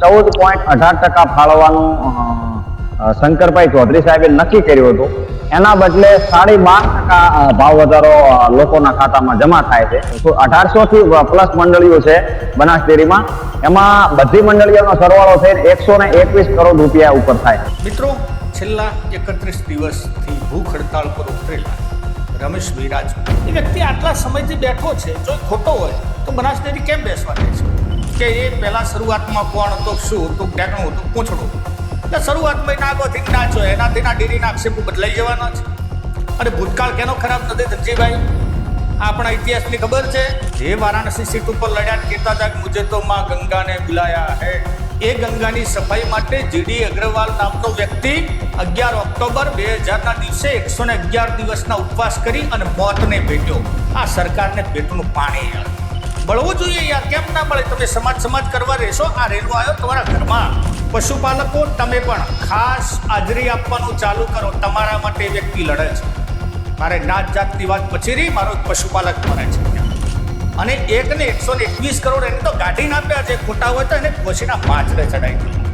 14.18% ફાળવવાનું શંકરભાઈ ચૌધરી સાહેબે નક્કી કર્યું હતું. એના બદલે 12.5% ભાવ વધારો લોકોના ખાતામાં જમા થાય છે. 1800 થી પ્લસ મંડળીઓ છે બનાસ ડેરીમાં. એમાં બધી મંડળીઓનો સરવાળો થઈને 121 કરોડ રૂપિયા ઉપર થાય. મિત્રો, છેલ્લા 31 દિવસથી ભૂખ હડતાળ પર ઉતરેલા રમેશભાઈ રાજપૂત એ વ્યક્તિ આટલા સમયથી બેઠો છે. જો ખોટો હોય તો બનાસ ડેરી કેમ બેસવા દે છે? કે એ પહેલા શરૂઆતમાં કોણ હતો, શું હતું, ટેકણું હતું, પૂંછડું. એટલે શરૂઆતમાં નાગોથી નાચો એનાથી ના ડેરીના આક્ષેપો બદલાઈ જવાના છે. અને ભૂતકાળ કેનો ખરાબ નથી ધનજીભાઈ? આપણા ઇતિહાસની ખબર છે. જે વારાણસી સીટ ઉપર લડ્યા કહેતા હતા કે મુજે તો માં ગંગાને બુલાયા હે. એ ગંગાની સફાઈ માટે જીડી અગ્રવાલ નામનો વ્યક્તિ 11 ઓક્ટોબર 2000ના દિવસે 111 દિવસના ઉપવાસ કરી અને મોતને ભેટ્યો. આ સરકારને પેટનું પાણી બળવું જોઈએ યાર. કેમ ના મળે? તમે સમાજ કરવા રહેશો. આ રેલો આવ્યો તમારા ઘરમાં. પશુપાલકો, તમે પણ ખાસ હાજરી આપવાનું ચાલુ કરો. તમારા માટે વ્યક્તિ લડે છે. મારે જાતની વાત પછી રહી. મારો પશુપાલક મરે છે અને એકને 121 કરોડ એને તો ગાઢીને આપ્યા છે. ખોટા હોય તો એને ખોશીના માછડે ચડાવી દીધા.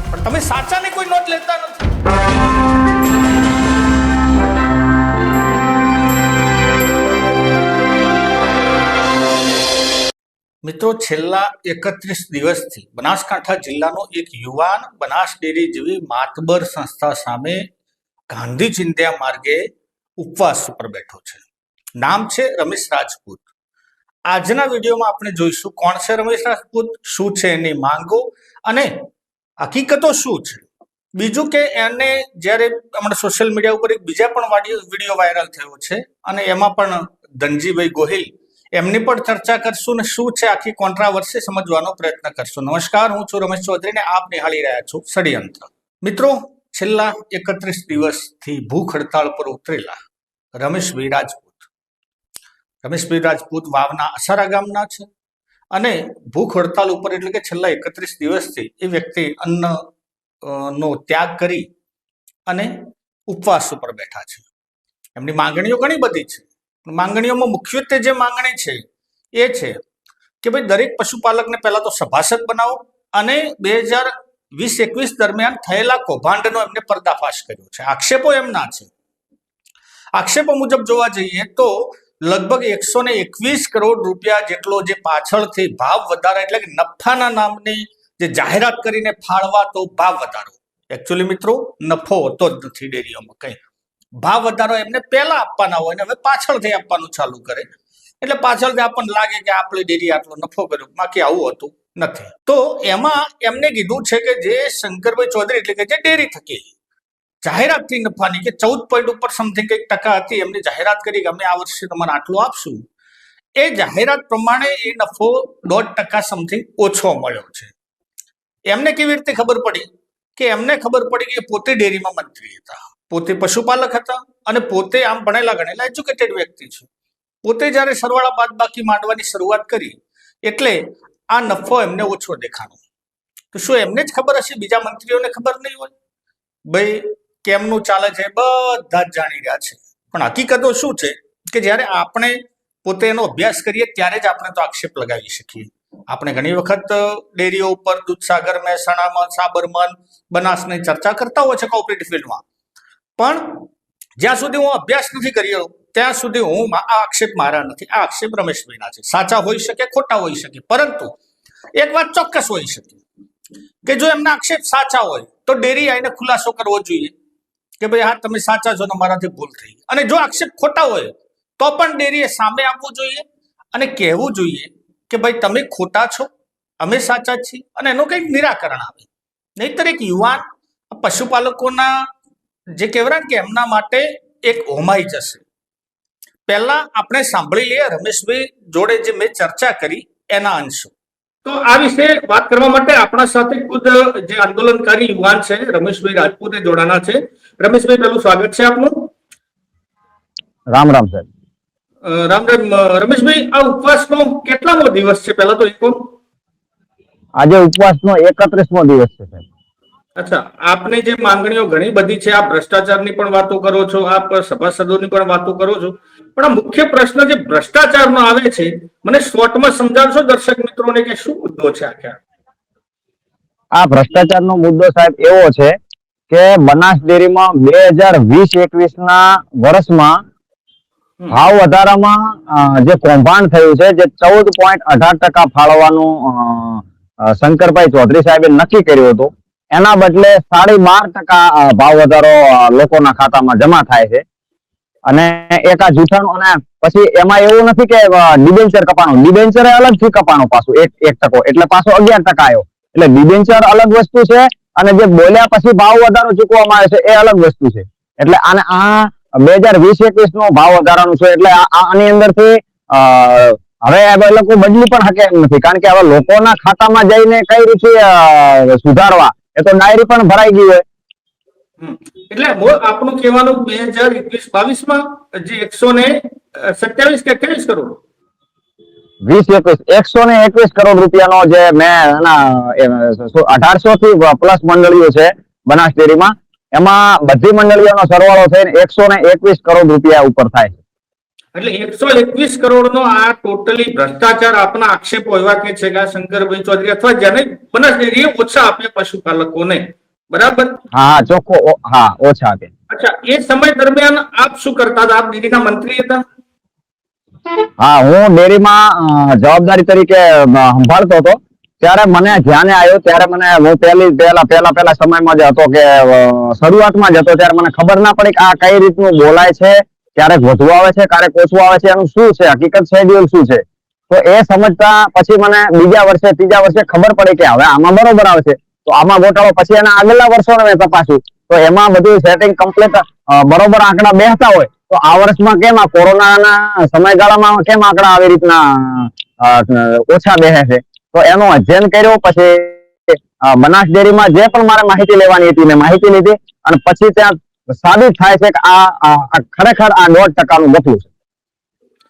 પણ તમે સાચાને કોઈ નોટ લેતા નથી. મિત્રો, છેલ્લા 31 દિવસથી બનાસકાંઠા જિલ્લાનો એક યુવાન બનાસ ડેરી જેવી માતબર સંસ્થા સામે ગાંધી ચિંધ્યા માર્ગે ઉપવાસ ઉપર બેઠો છે. નામ છે રમેશ રાજપૂત. આજના વિડીયોમાં આપણે જોઈશું કોણ છે રમેશ રાજપૂત, શું છે એની માંગો અને હકીકતો શું છે. બીજું કે એને જ્યારે હમણાં સોશિયલ મીડિયા ઉપર એક બીજા પણ વિડીયો વાયરલ થયો છે અને એમાં પણ ધનજીભાઈ ગોહિલ એમની પણ ચર્ચા કરશું ને શું છે આખી કોન્ટ્રાવર્સી સમજવાનો પ્રયત્ન કરશું. નમસ્કાર, હું છું રમેશ ચૌધરી ને આપ નિહાળી રહ્યા છો ષડયંત્ર. મિત્રો, છેલ્લા 31 દિવસથી ભૂખ હડતાળ પર ઉતરેલા રમેશભાઈ રાજપૂત વાવના અસારા ગામના છે અને ભૂખ હડતાલ ઉપર એટલે કે છેલ્લા 31 દિવસથી એ વ્યક્તિ અન્નનો ત્યાગ કરી અને ઉપવાસ ઉપર બેઠા છે. એમની માંગણીઓ ઘણી બધી છે. માંગણીઓમાં મુખ્યત્વે જે માંગણી છે એ છે કે ભાઈ દરેક પશુપાલકને પહેલા તો સભાસદ બનાવો અને 2020-21 દરમિયાન થયેલા કૌભાંડનો એમને પર્દાફાશ કર્યો છે. આક્ષેપો એમના છે. આક્ષેપો મુજબ જોવા જઈએ તો લગભગ 121 કરોડ રૂપિયા જેટલો જે પાછળથી ભાવ વધારા એટલે કે નફાના નામની જે જાહેરાત કરીને ફાળવા તો ભાવ વધારો. એકચ્યુઅલી મિત્રો નફો હોતો જ નથી ડેરીઓમાં. કઈ ભાવ વધારો એમને પહેલા આપવાના હોય ને હવે પાછળથી આપવાનું ચાલુ કરે. એટલે પાછળથી આપણને લાગે કે આપણે ડેરી આટલો નફો કર્યો, બાકી આવું હતું નથી. તો એમાં એમને કીધું છે કે જે શંકરભાઈ ચૌધરી એટલે કે જે ડેરી થકી જાહેરાત થઈ નફાની કે 14 પોઈન્ટ ઉપર સમથિંગ કંઈક ટકા હતી, એમને જાહેરાત કરી કે અમે આ વર્ષે તમારે આટલું આપશું. એ જાહેરાત પ્રમાણે એ નફો 1.5% સમથિંગ ઓછો મળ્યો છે. એમને કેવી રીતે ખબર પડી? કે એમને ખબર પડી કે પોતે ડેરીમાં મંત્રી હતા, પોતે પશુપાલક હતા અને પોતે આમ ભણેલા ગણેલા એજ્યુકેટેડ વ્યક્તિ છે. પોતે જ્યારે સરવાળા બાદ બાકી માંડવાની શરૂઆત કરી એટલે આ નફો એમને ઓછો દેખાણો. તો શું એમને જ ખબર હશે, બીજા મંત્રીઓને ખબર નહીં હોય? ભાઈ કેમનું ચાલે છે બધા જ જાણી રહ્યા છે. પણ હકીકતો શું છે કે જ્યારે આપણે પોતે એનો અભ્યાસ કરીએ ત્યારે જ આપણે તો આક્ષેપ લગાવી શકીએ. આપણે ઘણી વખત ડેરીઓ ઉપર દૂધસાગર, મહેસાણામાં, સાબરમન, બનાસની ચર્ચા કરતા હોય છે કોઓપરેટિવ ફિલ્ડમાં. પણ જ્યાં સુધી હું અભ્યાસ નથી કર્યો ત્યાં સુધી હું આ આક્ષેપ મારા નથી. આ આક્ષેપ રમેશભાઈના છે. સાચા હોઈ શકે, ખોટા હોઈ શકે, પરંતુ એક વાત ચોક્કસ હોઈ શકે કે જો એમના આક્ષેપ સાચા હોય તો ડેરી આઈને ખુલાસો કરવો જોઈએ કે ભાઈ હા તમે સાચા છો ને મારાથી ભૂલ થઈ. અને જો આક્ષેપ ખોટા હોય તો પણ ડેરીએ સામે આપવું જોઈએ અને કહેવું જોઈએ કે ભાઈ તમે ખોટા છો, અમે સાચા છીએ અને એનું કંઈક નિરાકરણ આવે. નહીતર એક યુવાન પશુપાલકોના જે કહેવાય કે એમના માટે એક હોમાઈ જશે. પહેલા આપણે સાંભળી લઈએ રમેશભાઈ જોડે જે મેં ચર્ચા કરી એના અંશો. તો આ વિશે વાત કરવા માટે આપણા સાથે ખુદ જે આંદોલનકારી યુવાન છે રમેશભાઈ રાજપૂતે જોડાના છે. રમેશભાઈ, પહેલું સ્વાગત છે આપનું. રામ રામ સાહેબ. રામ રામ. રમેશભાઈ, આ ઉપવાસનો કેટલામો દિવસ છે પહેલા તો? આજે ઉપવાસનો 31મો દિવસ છે સાહેબ. અચ્છા, આપને જે માંગણીઓ ઘણી બધી છે, આપ ભ્રષ્ટાચારની પણ વાતો કરો છો, આપ સભાસદોની પણ વાતો કરો છો, પણ આ મુખ્ય પ્રશ્ન જે ભ્રષ્ટાચારનો આવે છે મને શોર્ટમાં સમજાવશો દર્શક મિત્રોને કે શું મુદ્દો છે આખા? આ ભ્રષ્ટાચારનો મુદ્દો સાહેબ એવો છે કે બનાસ ડેરીમાં 2020-21 ના વર્ષમાં ભાવ વધારામાં જે કૌભાંડ થયું છે, જે 14.18% ફાળવવાનું શંકરભાઈ ચૌધરી સાહેબે નક્કી કર્યું હતું, એના બદલે 12.5% ભાવ વધારો લોકોના ખાતામાં જમા થાય છે. અને એક આ જૂઠાણું, અને પછી એમાં એવું નથી કે ડિબેન્ચર કપાણું, ડિબેન્ચર અલગથી કપાણું પાછું 1% એટલે પાછો 11% આવ્યો. એટલે ડિબેન્ચર અલગ વસ્તુ છે અને જે બોલ્યા પછી ભાવ વધારો ચૂકવવામાં આવે છે એ અલગ વસ્તુ છે. એટલે આને આ 2020-21 નો ભાવ વધારાનું છે. એટલે આની અંદરથી હવે લોકો બદલી પણ શકે એમ નથી, કારણ કે હવે લોકોના ખાતામાં જઈને કઈ રીતે સુધારવા, એ તો ડાયરી પણ ભરાઈ ગઈ હોય. એટલે આપણું કહેવાનું 2021-22 જે 127 કે 28 કરોડ 121 કરોડ રૂપિયાનો જે મેં 1800 થી પ્લસ મંડળીઓ છે બનાસ ડેરીમાં, એમાં બધી મંડળીઓનો સરવાળો થઈને 121 કરોડ રૂપિયા ઉપર થાય છે. એટલે 121 કરોડ નો આ ટોટલી ભ્રષ્ટાચાર. આપના આક્ષેપો એવા કે છે કે આ શંકરભાઈ ચૌધરી અથવા જેને બનાસ ડેરીએ ઓછા આપે પશુપાલકોને, બરાબર? હા, ચોખ્ખો, હા, ઓછા આપે. અચ્છા, એ સમય દરમિયાન આપ શું કરતા હતા? આપ ડેરીના મંત્રી હતા? હા, હું ડેરીમાં જવાબદારી તરીકે સંભાળતો હતો. ત્યારે મને ધ્યાને આવ્યું, ત્યારે હું પહેલા સમયમાં જ હતો કે શરૂઆતમાં જ હતો, ત્યારે મને ખબર ના પડી કે આ કઈ રીતનું બોલાય છે, ક્યારેક વધુ આવે છે, ક્યારેક ઓછું આવે છે, એનું શું છે હકીકત, શેડ્યુલ શું છે. તો એ સમજતા પછી મને બીજા વર્ષે, ત્રીજા વર્ષે ખબર પડી કે હવે આમાં બરોબર આવે છે, તો આમાં ગોટાળો. પછી એના આગલા વર્ષોને મેં તપાસ્યું, તો એમાં બધું સેટિંગ કમ્પ્લીટ બરોબર આંકડા બેસતા હોય, તો આ વર્ષમાં કેમ આ કોરોનાના સમયગાળામાં કેમ આંકડા આવી રીતના ઓછા બેસે છે. તો એનો અધ્યયન કર્યો. પછી બનાસ ડેરીમાં જે પણ મારે માહિતી લેવાની હતી મેં માહિતી લીધી, અને પછી ત્યાં સાબિત થાય છે કે આ ખરેખર આ 1.5% ગફલું છે.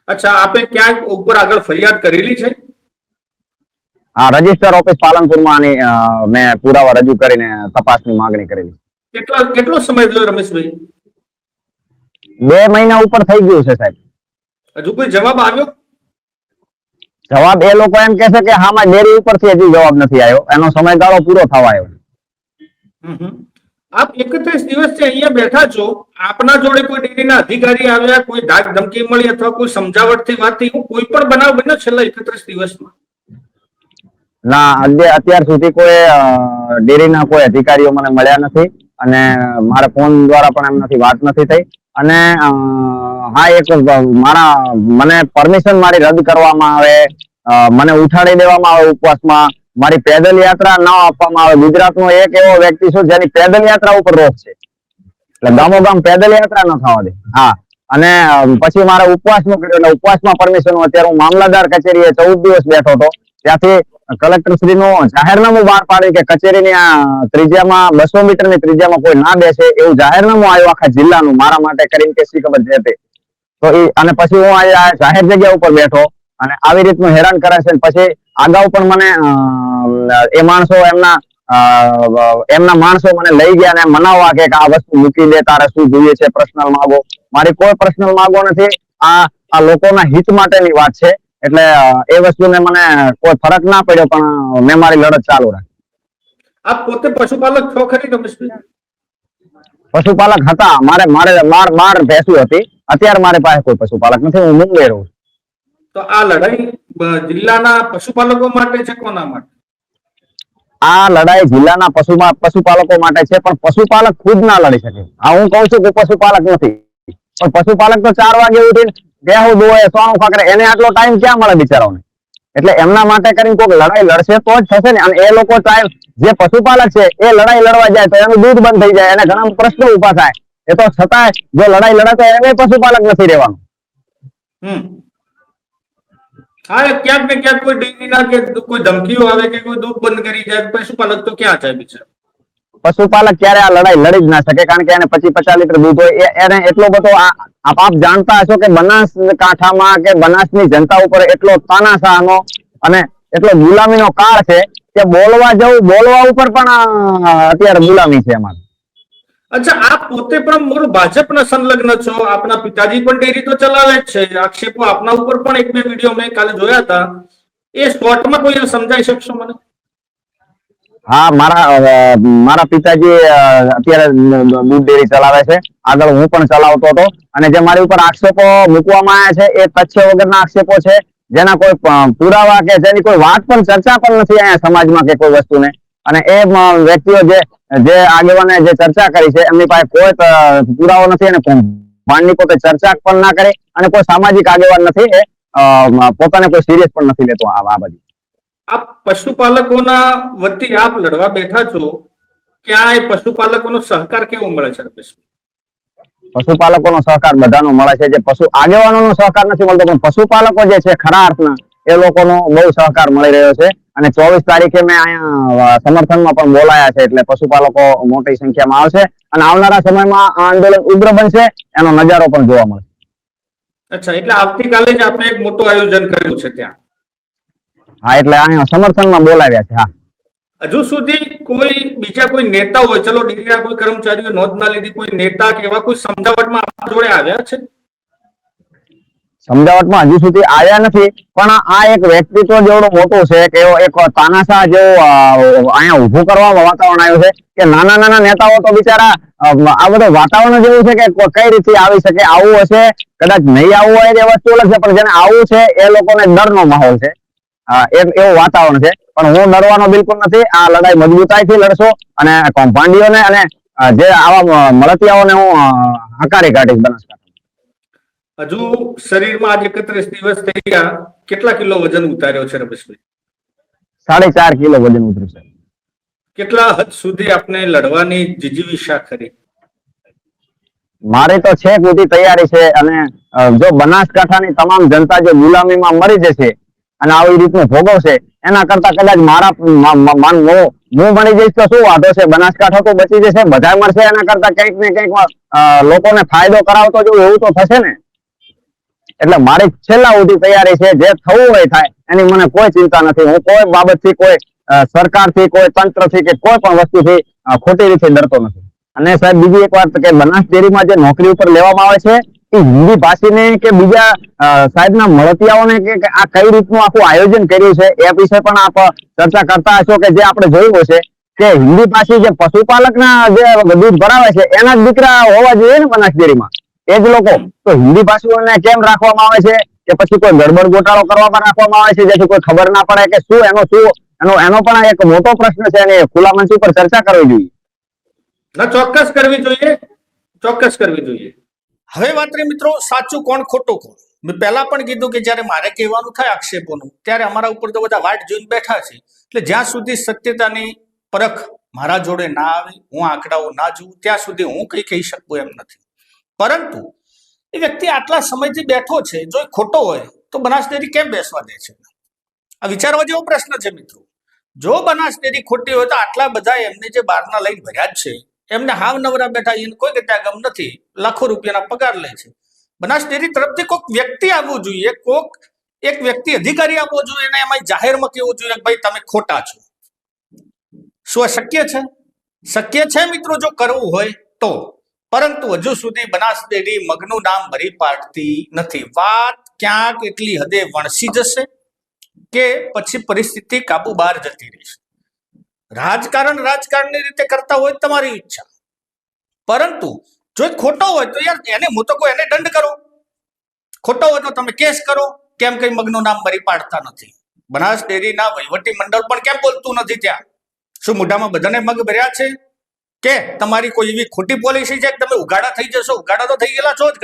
અચ્છા, આપે ક્યાંક ઉપર આગળ ફરિયાદ કરેલી છે? આ રજિસ્ટર ઓફિસ પાલનપુરમાં મેં પુરાવા રજૂ કરીને તપાસની માંગણી કરેલી. કેટલો સમય થયો રમેશભાઈ? 2 મહિના ઉપર થઈ ગયું છે સાહેબ. હજુ કોઈ જવાબ આવ્યો? જવાબ એ લોકો એમ કે છે કે હામાં ડેરી ઉપરથી હજી જવાબ નથી આવ્યો, એનો સમયગાળો પૂરો થવા આવ્યો. આપ 31 દિવસથી અહીંયા બેઠા છો, આપના જોડે કોઈ ડેરીના અધિકારી આવ્યા, કોઈ ધાક ધમકી મળી અથવા કોઈ સમજાવટથી વાત થઈ, કોઈ પણ બનાવ બન્યો છેલ્લા 31 દિવસમાં? ના, અત્યાર સુધી કોઈ ડેરીના કોઈ અધિકારીઓ મને મળ્યા નથી, અને મારા ફોન દ્વારા પણ એમનાથી વાત નથી થઈ. અને હા, એક મને પરમિશન મારી રદ કરવામાં આવે, મને ઉઠાડી દેવામાં આવે ઉપવાસમાં, મારી પેદલ યાત્રા ન આપવામાં આવે. ગુજરાતનો એક એવો વ્યક્તિ છું જેની પેદલ યાત્રા ઉપર રોક છે, એટલે ગામોગામ પેદલ યાત્રા ન થવા દે. હા, અને પછી મારે ઉપવાસનું કર્યું, એટલે ઉપવાસમાં પરમિશન. અત્યારે હું મામલતદાર કચેરીએ 14 દિવસ બેઠો હતો, ત્યાંથી કલેક્ટર શ્રીનું જાહેરનામું બહાર પાડ્યું કે કચેરીની આ ત્રિજ્યામાં 200 મીટરની ત્રિજ્યામાં કોઈ ના બેસે, એવું જાહેરનામું આવ્યું આખા જિલ્લાનું મારા માટે કરીને, કે શી ખબર છે તે. તો અને પછી હું આ જાહેર જગ્યા ઉપર બેઠો અને આવી રીતનું હેરાન કરે છે. પછી અગાઉ પણ મને એ માણસો એમના માણસો મને લઈ ગયા અને મનાવવા કે આ વસ્તુ મૂકી દે, તારે શું જોઈએ છે, પર્સનલ માંગો. મારી કોઈ પર્સનલ માંગો નથી, આ લોકોના હિત માટેની વાત છે. એટલે એ વસ્તુને મને કોઈ ફરક ના પડ્યો, પણ મેં મારી લડત ચાલુ રાખી. આપ પોતે પશુપાલક છો ખરી રમેશભાઈ? પશુપાલક હતા, મારે ભેંસુ હતી. અત્યારે મારી પાસે કોઈ પશુપાલક નથી, હું મુંબઈ રહું છું. તો આ લડાઈ જિલ્લાના પશુપાલકો માટે છે, કોના માટે? આ લડાઈ જિલ્લાના પશુપાલકો માટે છે, પણ પશુપાલક ખુદ ના લડી શકે. હા, હું કહું છું કે પશુપાલક નથી, પણ પશુપાલક તો 4 વાગે ઉઠીને બેહું દોવે, સોનું ફાકરે, એને આટલો ટાઈમ ક્યાં મળે બિચારાઓને? એટલે એમના માટે કરીને કોઈ લડાઈ લડશે તો જ થશે ને. અને એ લોકો જે પશુપાલક છે એ લડાઈ લડવા જાય તો એનું દૂધ બંધ થઈ જાય, એને ઘણા પ્રશ્નો ઉભા થાય. એ તો છતાંય જો લડાઈ લડે તો એને પશુપાલક નથી રહેવાનું. હા, ક્યાંક ને ક્યાંક કોઈ ડેરીના કે કોઈ ધમકીઓ આવે કે કોઈ દૂધ બંધ કરી જાય, પશુપાલક તો ક્યાં જાય બિચારો? પશુપાલક ક્યારે આ લડાઈ લડી જ ના શકે, કારણ કે એને 25-50 લીટર દૂધ હોય. એને એટલો બધો આપ જાણતા હશો કે બનાસકાંઠામાં કે બનાસની જનતા ઉપર એટલો તાનાશાહનો અને એટલો ગુલામીનો કાળ છે કે બોલવા ઉપર પણ અત્યારે ગુલામી છે અમારે. અચ્છા, આપ પોતે પણ મૂળ ભાજપના સંલગ્ન છો, આપના પિતાજી પણ ડેરી તો ચલાવે જ છે. આક્ષેપો આપના ઉપર પણ 1-2 વિડીયો મેં કાલે જોયા હતા, એ શોર્ટમાં કોઈ સમજાઈ શકશો મને? હા, મારા પિતાજી અત્યારે દૂધ ડેરી ચલાવે છે. આગળ હું પણ ચલાવતો હતો, અને જે મારી ઉપર આક્ષેપો મૂકવામાં આવ્યા છે એ તથ્ય વગરના આક્ષેપો છે, જેના કોઈ પુરાવા કે જેની કોઈ વાત પણ ચર્ચા પણ નથી અહીંયા સમાજમાં કે કોઈ વસ્તુને. અને એ વ્યક્તિઓ જે આગેવાને જે ચર્ચા કરી છે એમની પાસે કોઈ પુરાવો નથી, અને માંડની પોતે ચર્ચા પણ ના કરે, અને કોઈ સામાજિક આગેવાન નથી, એ પોતાને કોઈ સિરિયસ પણ નથી લેતો આ બાબત. આપ પશુપાલકોના વતી આપ લડવા બેઠા છો, ક્યાં એ પશુપાલકોનો સહકાર કેવો મળે છે રમેશભાઈ? પશુપાલકોનો સહકાર બધાનો મળે છે. જે પશુ આગેવાનોનો સહકાર નથી મળતો, પણ પશુપાલકો જે છે ખરા અર્થના એ લોકોનો બહુ સહકાર મળી રહ્યો છે. અને 24 તારીખે મેં અહીંયા સમર્થનમાં પણ બોલાયા છે, એટલે પશુપાલકો મોટી સંખ્યામાં આવશે, અને આવનારા સમયમાં આ આંદોલન ઉગ્ર બનશે, એનો નજારો પણ જોવા મળશે. અચ્છા, એટલે આવતીકાલે જ આપણે એક મોટું આયોજન કર્યું છે ત્યાં? હા, એટલે અહીંયા સમર્થનમાં બોલાવ્યા છે. હા, હજુ સુધી બીજા કોઈ નેતા હોય, ચલો ડેરીના કોઈ કર્મચારીઓ નોંધ ના લીધી, કોઈ નેતા કે એવા કોઈ સમજાવટમાં આપણા જોડે આવ્યા છે? સમજાવટમાં હજુ સુધી આવ્યા નથી, પણ આ એક વ્યક્તિત્વ જેવડું મોટું છે કે એક તાનાશાહ જેવું અહીંયા ઉભું કરવામાં વાતાવરણ આવ્યું છે, કે નાના નાના નેતાઓ તો બિચારા આ બધું વાતાવરણ જેવું છે કે કઈ રીતે આવી શકે, આવું હશે, કદાચ નહીં આવવું હોય એ વસ્તુ અલગ છે, પણ જેને આવું છે એ લોકોને ડરનો માહોલ છે. એવું વાતાવરણ છે, પણ હું ડરવાનો બિલકુલ નથી. આ લડાઈ મજબૂતાઈથી લડશો, અને કૌભાંડીઓને અને જે આવા મળતિયાઓને હું હકારી કાઢીશ બનાસકાંઠા. હજુ શરીરમાં આજ 31 દિવસ થઈ ગયા, કેટલા કિલો વજન ઉતાર્યો છે રમેશભાઈ? 4.5 કિલો વજન ઉતર્યું છે. કેટલા હદ સુધી આપણે લડવાની જીજીવિષા ખરી? મારી તો છેક સુધી તૈયારી છે, અને જો બનાસકાંઠાની તમામ જનતા જો ગુલામીમાં મરી જશે અને આવી રીતનું ભોગવશે, એના કરતા કદાચ હું મળી જઈશ તો શું વાંધો છે? બનાસકાંઠા તો બચી જશે, બધા મળશે, એના કરતા કંઈક ને કંઈક લોકોને ફાયદો કરાવતો જો એવું તો થશે ને. એટલે મારી છેલ્લા સુધી તૈયારી છે, જે થવું હોય થાય, એની મને કોઈ ચિંતા નથી. હું કોઈ બાબતથી, કોઈ સરકારથી, કોઈ તંત્રથી કે કોઈ પણ વસ્તુથી ખોટી રીતે ડરતો નથી. અને સાહેબ, બીજી એક વાત કે બનાસ ડેરીમાં જે નોકરી ઉપર લેવામાં આવે છે એ હિન્દી ભાષીને કે બીજા સાહેબના મળતિયાઓને કે આ કઈ રીતનું આખું આયોજન કર્યું છે એ વિશે પણ આપ ચર્ચા કરતા હશો, કે જે આપણે જોયું હશે કે હિન્દી ભાષી જે પશુપાલકના જે દૂધ ભરાવે છે એના જ દીકરા હોવા જોઈએ ને બનાસ ડેરીમાં, એ જ લોકો. તો હિન્દી ભાષીઓને કેમ રાખવામાં આવે છે, કે પછી કોઈ ગડબડ ગોટાળો કરવામાં રાખવામાં આવે છે જેથી કોઈ ખબર ના પડે કે શું એનો પણ એક મોટો પ્રશ્ન છે, અને ખુલ્લા મંચ ઉપર ચર્ચા કરવી જોઈએ. ના, ચોક્કસ કરવી જોઈએ, ચોક્કસ કરવી જોઈએ. હવે વાત રહી મિત્રો, સાચું કોણ ખોટું કોણ. મેં પહેલા પણ કીધું કે જ્યારે મારે કહેવાનું થાય આક્ષેપોનું, ત્યારે અમારા ઉપર તો બધા વાટ જોઈને બેઠા છે. એટલે જ્યાં સુધી સત્યતાની પરખ મારા જોડે ના આવે, હું આંકડાઓ ના જોઉં, ત્યાં સુધી હું કંઈ કહી શકું એમ નથી. પરંતુ એ વ્યક્તિ આટલા સમયથી બેઠો છે, જો એ ખોટો હોય તો બનાસ ડેરી કેમ બેસવા દે છે? આ વિચારવા જેવો પ્રશ્ન છે મિત્રો. જો બનાસ ડેરી ખોટી હોય તો આટલા બધા એમને જે બહારના લઈને ભર્યા જ છે, એમને હાવ નવરા બેઠા, એને કોઈ કટ્યા ગમ નથી, લાખો રૂપિયાના પગાર લે છે. બનાસ ડેરી તરફથી કોઈક વ્યક્તિ આવવું જોઈએ, એક વ્યક્તિ અધિકારી આવવો જોઈએ, અને એમાં જાહેરમાં કહેવું જોઈએ કે ભાઈ તમે ખોટા છો. શું આ શક્ય છે? શક્ય છે મિત્રો, જો કરવું હોય તો. પરંતુ હજુ સુધી બનાસ ડેરી મગનું નામ ભરી પાડતી નથી. વાત ક્યાંક એટલી હદે વણસી જશે કે પછી પરિસ્થિતિ કાબુ બહાર જતી રહેશે. રાજકારણની રીતે કરતા હોય તમારી ઈચ્છા, પરંતુ જો ખોટો હોય તો યાર એને હું તો કોઈ એને દંડ કરો. ખોટો હોય તો તમે કેસ કરો. કેમ કઈ મગનું નામ ભરી પાડતા નથી? બનાસ ડેરીના વહીવટી મંડળ પણ કેમ બોલતું નથી ત્યાં? શું મોઢામાં બધાને મગ ભર્યા છે? કે તમારી કોઈ એવી ખોટી પોલિસી છે કે તમે ઉઘાડા થઈ જશો? ઉઘાડા તો થઈ ગયેલા છો જ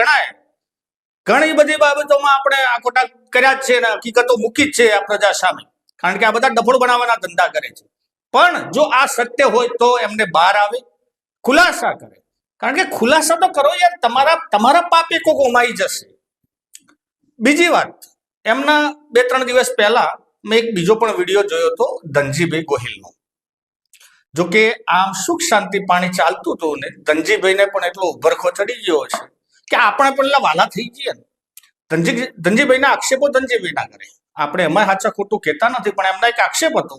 ઘણી બધી બાબતોમાં આપણે આ ખોટા કર્યા જ છે, અને હકીકતો મૂકી જ છે આ પ્રજા સામે, કારણ કે આ બધા ડફોળ બનાવવાના ધંધા કરે છે. પણ જો આ સત્ય હોય તો એમને બહાર આવે, ખુલાસા કરે. કારણ કે ખુલાસા તો કરો યાર, તમારા પાપે કોક ઉમાઈ જશે. બીજી વાત, એમના 2-3 દિવસ પહેલા મેં એક બીજો પણ વિડીયો જોયો હતો ધનજીભાઈ ગોહિલનો. જો કે આમ સુખ શાંતિ પાણી ચાલતું હતું ને ધનજીભાઈને પણ એટલો ઉભરખો ચડી ગયો છે કે આપણે પણ વાલા થઈ ગયા ને. ધનજીભાઈના આક્ષેપો ધનજીભાઈ ના કરે, આપણે એમાં સાચા ખોટું કહેતા નથી, પણ એમના એક આક્ષેપ હતો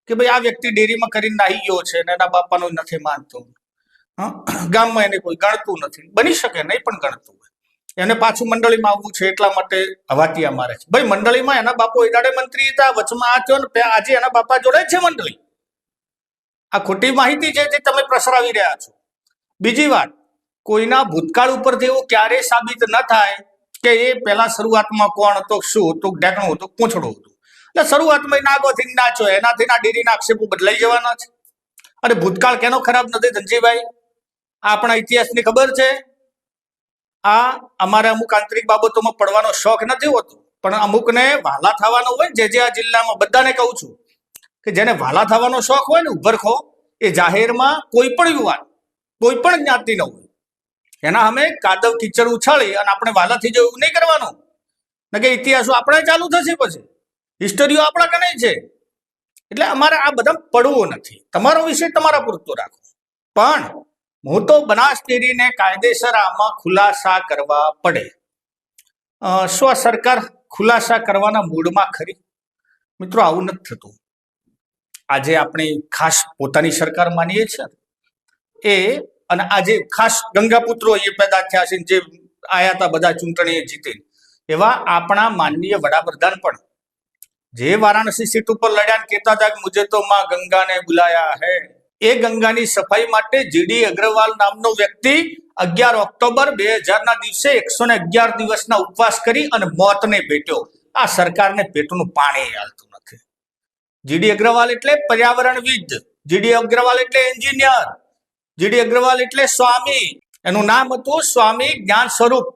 કે ભાઈ આ વ્યક્તિ ડેરીમાં કરીને નાહી ગયો છે ને એના બાપાનું નથી માનતો, ગામમાં એને કોઈ ગણતું નથી. બની શકે નહીં પણ ગણતું હોય, એને પાછું મંડળીમાં આવવું છે એટલા માટે હવાતિયા મારે છે. ભાઈ મંડળીમાં એના બાપો એડાડે મંત્રી હતા, વચમાં આ થયો ને આજે એના બાપા જોડે છે મંડળી. આ ખોટી માહિતી છે જે તમે પ્રસરાવી રહ્યા છો. બીજી વાત, કોઈના ભૂતકાળ ઉપરથી એવું ક્યારેય સાબિત ન થાય કે એ પહેલા શરૂઆતમાં કોણ હતો, શું હતું, ઢેકણું હતું, પૂંછડું હતું. એટલે શરૂઆતમાં નાગોથી નાચો એનાથી ના ડેરીના આક્ષેપો બદલાઈ જવાના છે. અને ભૂતકાળ કેનો ખરાબ નથી ધનજીભાઈ? આપણા ઇતિહાસની ખબર છે. આ અમારે અમુક આંતરિક બાબતોમાં પડવાનો શોખ નથી હોતો, પણ અમુકને વહાલા થવાનો હોય. જે આ જિલ્લામાં બધાને કહું છું કે જેને વહાલા થવાનો શોખ હોય ને, ઉભરખો, એ જાહેરમાં કોઈ પણ યુવાન, કોઈ પણ જ્ઞાતિનો હોય, એના અમે કાદવ કીચડ ઉછાળી અને આપણે વહાલા થઈ જવું નહીં કરવાનું. ને કે ઇતિહાસો આપણે ચાલુ થશે, પછી હિસ્ટરીઓ આપણા કને છે. એટલે અમારે આ બધા પડવું નથી. તમારો વિષય તમારા પૂરતો રાખો. પણ હું તો બનાસ ડેરીને કાયદેસર આમાં ખુલાસા કરવા પડે. શું આ સરકાર ખુલાસા કરવાના મૂડમાં ખરી? મિત્રો, આવું નથી થતું. આજે આપણે ખાસ પોતાની સરકાર માનીએ છીએ એ, અને આજે ખાસ ગંગાપુત્રો એ પેદા થયા છે, જે આયા હતા બધા ચૂંટણી જીતી, એવા આપણા માનનીય વડાપ્રધાન પણ જે વારાણસી સીટ ઉપર લડ્યા ને કહેતા હતા કે મુજે તો માં ગંગા ને બુલાયા હૈ, એ ગંગાની સફાઈ માટે જીડી અગ્રવાલ નામનો વ્યક્તિ 11 ઓક્ટોબર 2000 ના દિવસે 111 દિવસના ઉપવાસ કરી અને મોતને ભેટ્યો. આ સરકારને પેટનું પાણી હાલતું નથી. જીડી અગ્રવાલ એટલે પર્યાવરણવિદ, જીડી અગ્રવાલ એટલે એન્જિનિયર, જીડી અગ્રવાલ એટલે સ્વામી. એનું નામ હતું સ્વામી જ્ઞાન સ્વરૂપ.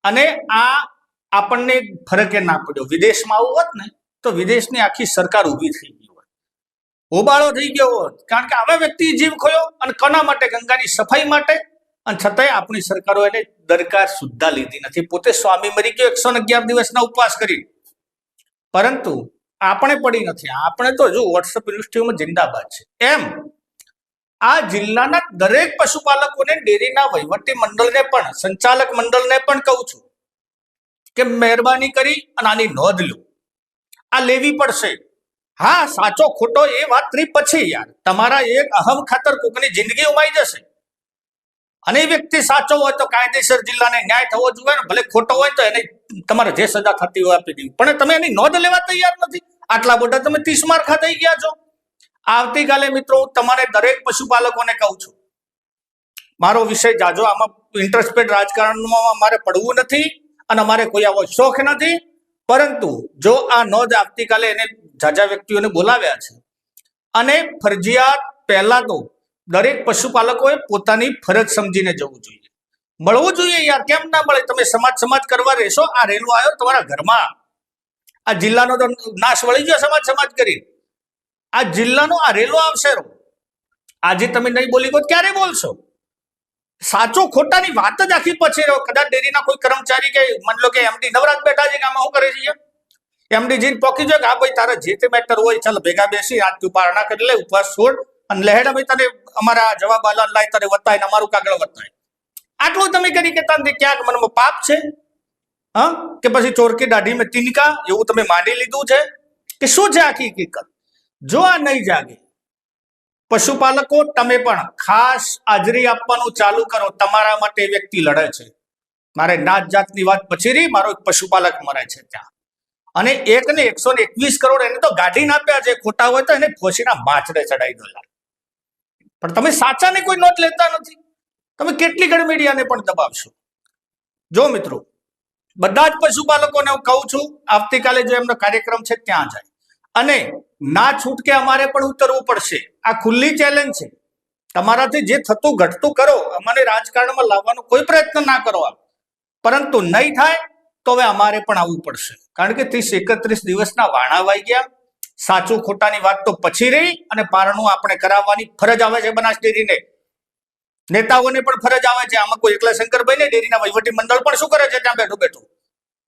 અને આ આપણને ફરકે ના પડ્યો. વિદેશમાં આવું હોત ને તો વિદેશની આખી સરકાર ઊભી થઈ ગઈ હોત, હોબાળો થઈ ગયો હોત. કારણ કે આવા વ્યક્તિ જીવ ખોયો, અને કોના માટે? ગંગાની સફાઈ માટે. અને છતાંય આપણી સરકારો એને દરકાર સુદ્ધા લીધી નથી. પોતે સ્વામી મરી ગયો 111 દિવસના ઉપવાસ કરી, પરંતુ આપણે પડી નથી. આપણે તો જો વોટ્સઅપ યુનિવર્સિટીઓમાં જિંદાબાદ છે. એમ આ જિલ્લાના દરેક પશુપાલકોને, ડેરીના વહીવટી મંડળને પણ, સંચાલક મંડળને પણ કહું છું કે મહેરબાની કરી અને આની નોંધ લો. આ લેવી પડશે. હા, સાચો ખોટો એ વાત ત્રી પછી યાર, તમારા એક અહમ ખાતર કોકની જિંદગી ઉમાઈ જશે. અને એ વ્યક્તિ સાચો હોય તો કાયદેસર જિલ્લાને ન્યાય થવો જોઈએ ને, ભલે ખોટો હોય તો એને તમારે જે સજા થતી હોય આપી દેવી. પણ તમે એની નોંધ લેવા તૈયાર નથી. આટલા મોટા તમે 30 માર્ખા થઈ ગયા છો. આવતીકાલે મિત્રો તમારે દરેક પશુપાલકોને કહું છું, મારો વિષય જાજો, આમાં ઇન્ટરેસ્ટેડ રાજકારણમાં અમારે પડવું નથી અને અમારે કોઈ આવો શોખ નથી. પરંતુ જો આ નોંધ આવતીકાલે એને જાજા વ્યક્તિઓને બોલાવ્યા છે, અને ફરજિયાત પહેલા તો દરેક પશુપાલકોએ પોતાની ફરજ સમજીને જવું જોઈએ, મળવું જોઈએ. યાર, કેમ ના મળે? તમે સમાજ કરવા રહેશો. આ રેલો આવ્યો તમારા ઘરમાં, આ જિલ્લાનો તો નાશ વળી ગયો સમાજ કરી. આ જિલ્લાનો આ રેલો આવશે. આજે તમે નહીં બોલી ગો ક્યારે બોલશો? સાચો ખોટાની વાત જ આખી પછી રહ્યો. કદાચ ડેરીના કોઈ કર્મચારી કે માની લો કે એમડી નવરાત બેઠા છે કે આમાં શું કરે છે, એમડી જઈને પોકી જાય કે હા ભાઈ તારા જે તે મેટર હોય ચાલ ભેગા બેસી આજ તું પારણા કરી લે, ઉપવાસ છોડ અને લહેડા ભાઈ તને અમારા જવાબ આલા લાય, તારે વતાય ને અમારું કાગળ વતાય. આટલું તમે કરી કે તમને ક્યાંક મનમાં પાપ છે? હા, કે પછી ચોરકી દાઢી મેં તિનકા એવું તમે માની લીધું છે કે શું છે આખી હકીકત? જો આ નહીં જાગે, પશુપાલકો તમે પણ ખાસ હાજરી આપવાનું ચાલુ કરો. તમારા માટે વ્યક્તિ લડે છે. મારે નાત જાતની વાત પછી રહી, મારો એક પશુપાલક મરે છે ત્યાં, અને એકને 121 કરોડ એને તો ગાઢીને આપ્યા છે. ખોટા હોય તો એને ફોસીના માછડે ચડાવી દો. પણ તમે સાચાને કોઈ નોટ લેતા નથી. તમે કેટલી ઘડી મીડિયાને પણ દબાવશો. જો મિત્રો, બધા જ પશુપાલકોને હું કહું છું, આવતીકાલે જો એમનો કાર્યક્રમ છે ત્યાં જાય, અને ના છૂટકે અમારે પણ ઉતરવું પડશે. આ ખુલ્લી ચેલેન્જ છે. તમારાથી જે થતું ઘટતું કરો, અમને રાજકારણમાં લાવવાનો કોઈ પ્રયત્ન ના કરો. પરંતુ નહીં થાય તો હવે અમારે પણ આવવું પડશે. કારણ કે 30-31 દિવસના વાણા વાઈ ગયા. સાચું ખોટાની વાત તો પછી રહી, અને પારણું આપણે કરાવવાની ફરજ આવે છે બનાસ ડેરીને. નેતાઓને પણ ફરજ આવે છે. આમાં કોઈ એકલા શંકરભાઈ ને, ડેરીના વહીવટી મંડળ પણ શું કરે છે ત્યાં બેઠું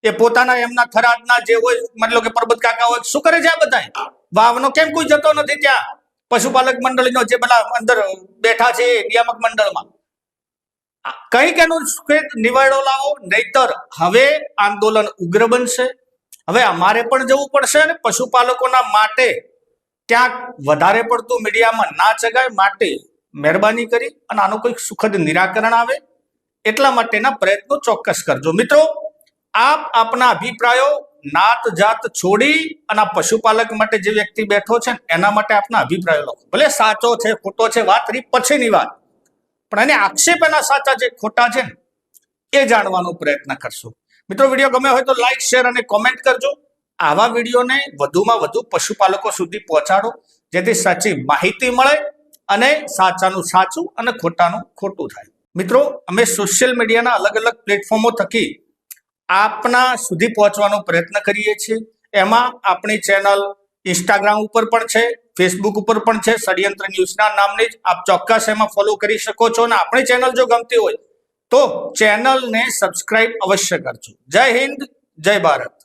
એ પોતાના એમના થરાદના જે હોય, મતલબ કે પરબત કાકા હોય, શું કરે છે આ બધા? વાવનો કેમ કોઈ જતો નથી ત્યાં? પશુપાલક મંડળનો જે બધા અંદર બેઠા છે નિયામક મંડળમાં, કંઈક એનો નિવાડો લાવો, નહીતર હવે આંદોલન ઉગ્ર બનશે. હવે અમારે પણ જવું પડશે, અને પશુપાલકોના માટે ક્યાંક વધારે પડતું મીડિયામાં ના ચગાય. માટે મહેરબાની કરી અને આનું કોઈક સુખદ નિરાકરણ આવે એટલા માટેના પ્રયત્નો ચોક્કસ કરજો. મિત્રો, આપ આપના અભિપ્રાયો નાત જાત છોડી અને આ પશુપાલક માટે જે વ્યક્તિ બેઠો છે ને એના માટે આપના અભિપ્રાયો લખો. ભલે સાચો છે ખોટો છે વાત રહી પછીની વાત, પણ એને આક્ષેપ એના સાચા છે ખોટા છે ને એ જાણવાનો પ્રયત્ન કરશું. મિત્રો વિડીયો ગમે હોય તો લાઈક શેર અને કોમેન્ટ કરજો. આવા વિડીયોને વધુમાં વધુ પશુપાલકો સુધી પહોંચાડો જેથી સાચી માહિતી મળે અને સાચાનું સાચું અને ખોટાનું ખોટું થાય. મિત્રો અમે સોશિયલ મીડિયાના અલગ અલગ પ્લેટફોર્મો થકી આપના સુધી પહોંચવાનો પ્રયત્ન કરીએ છીએ. એમાં આપણી ચેનલ ઇન્સ્ટાગ્રામ ઉપર પણ છે, ફેસબુક ઉપર પણ છે, ષડયંત્ર ન્યૂઝના નામની જ આપ ચોક્કસ એમાં ફોલો કરી શકો છો. અને આપણી ચેનલ જો ગમતી હોય તો ચેનલને સબસ્ક્રાઇબ અવશ્ય કરજો. જય હિન્દ, જય ભારત.